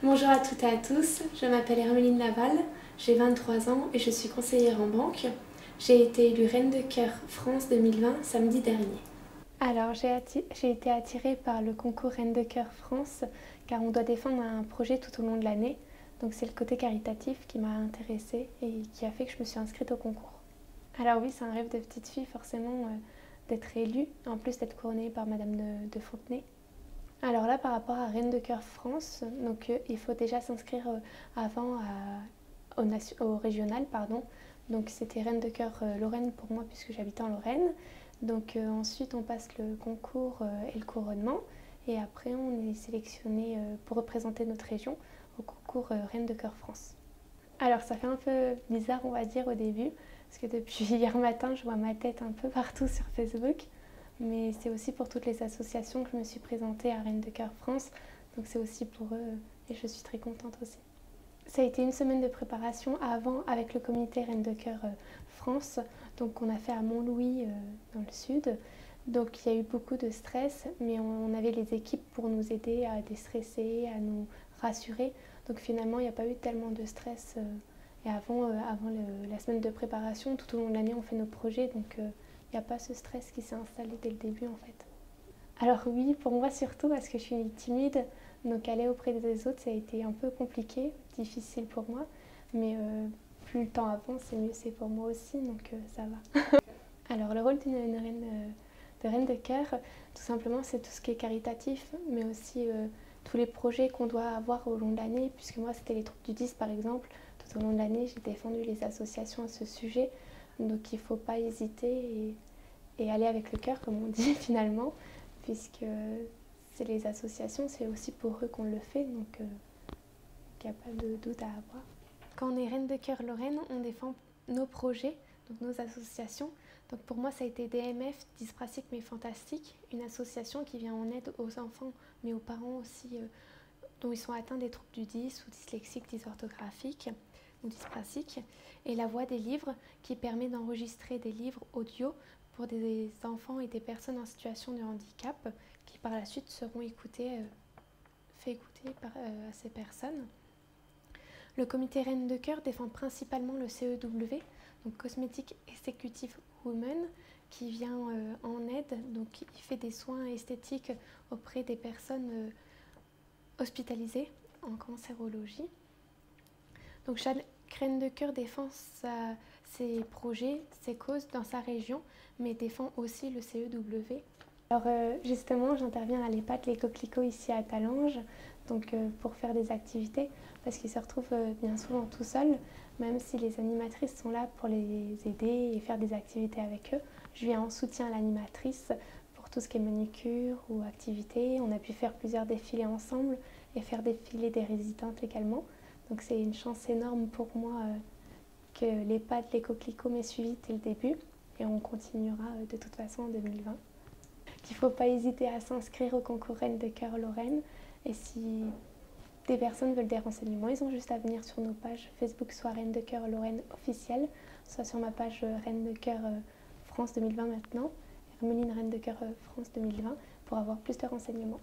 Bonjour à toutes et à tous, je m'appelle Hermeline Laval, j'ai 23 ans et je suis conseillère en banque. J'ai été élue Reine de Cœur France 2020 samedi dernier. Alors j'ai été attirée par le concours Reine de Cœur France car on doit défendre un projet tout au long de l'année. Donc c'est le côté caritatif qui m'a intéressée et qui a fait que je me suis inscrite au concours. Alors oui, c'est un rêve de petite fille forcément d'être élue, en plus d'être couronnée par Madame de Fontenay. Alors là, par rapport à Reine de Cœur France, donc, il faut déjà s'inscrire avant au régional, pardon. Donc c'était Reine de Cœur Lorraine pour moi puisque j'habite en Lorraine. Donc ensuite on passe le concours et le couronnement et après on est sélectionné pour représenter notre région au concours Reine de Cœur France. Alors ça fait un peu bizarre on va dire au début parce que depuis hier matin je vois ma tête un peu partout sur Facebook. Mais c'est aussi pour toutes les associations que je me suis présentée à Reine de Cœur France. Donc c'est aussi pour eux et je suis très contente aussi. Ça a été une semaine de préparation avant avec le comité Reine de Cœur France. Donc on a fait à Montlouis dans le sud. Donc il y a eu beaucoup de stress, mais on avait les équipes pour nous aider à déstresser, à nous rassurer. Donc finalement il n'y a pas eu tellement de stress. Et avant la semaine de préparation, tout au long de l'année on fait nos projets. Donc il n'y a pas ce stress qui s'est installé dès le début en fait. Alors oui, pour moi surtout parce que je suis timide, donc aller auprès des autres ça a été un peu compliqué, difficile pour moi, mais plus le temps avance et mieux c'est pour moi aussi, donc ça va. Alors le rôle d'une reine de cœur, tout simplement c'est tout ce qui est caritatif, mais aussi tous les projets qu'on doit avoir au long de l'année, puisque moi c'était les troupes du 10 par exemple, tout au long de l'année j'ai défendu les associations à ce sujet. Donc il ne faut pas hésiter et aller avec le cœur, comme on dit finalement, puisque c'est les associations, c'est aussi pour eux qu'on le fait, donc il n'y a pas de doute à avoir. Quand on est Reine de Cœur Lorraine, on défend nos projets, donc nos associations. Donc pour moi, ça a été DMF, Dyspraxique mais Fantastique, une association qui vient en aide aux enfants, mais aux parents aussi, dont ils sont atteints des troubles du 10 ou dyslexiques, dysorthographiques ou dyspraxiques, et La Voix des livres qui permet d'enregistrer des livres audio pour des enfants et des personnes en situation de handicap qui par la suite seront faits écouter à ces personnes. Le comité Reine de Cœur défend principalement le CEW, donc Cosmetic Executive Women, qui vient en aide, donc il fait des soins esthétiques auprès des personnes hospitalisées en cancérologie. Donc chaque Reine de Cœur défend ses projets, ses causes dans sa région, mais défend aussi le CEW. Alors justement, j'interviens à l'EHPAD Les Coquelicots ici à Talange, donc pour faire des activités, parce qu'ils se retrouvent bien souvent tout seuls, même si les animatrices sont là pour les aider et faire des activités avec eux. Je viens en soutien à l'animatrice pour tout ce qui est manucure ou activités. On a pu faire plusieurs défilés ensemble et faire défiler des résidentes également. Donc c'est une chance énorme pour moi que l'EHPAD Les Coquelicots m'ait suivi dès le début et on continuera de toute façon en 2020. Il ne faut pas hésiter à s'inscrire au concours Reine de Cœur Lorraine et si des personnes veulent des renseignements, ils ont juste à venir sur nos pages Facebook, soit Reine de Cœur Lorraine officielle, soit sur ma page Reine de Cœur France 2020 maintenant, Hermeline Reine de Cœur France 2020 pour avoir plus de renseignements.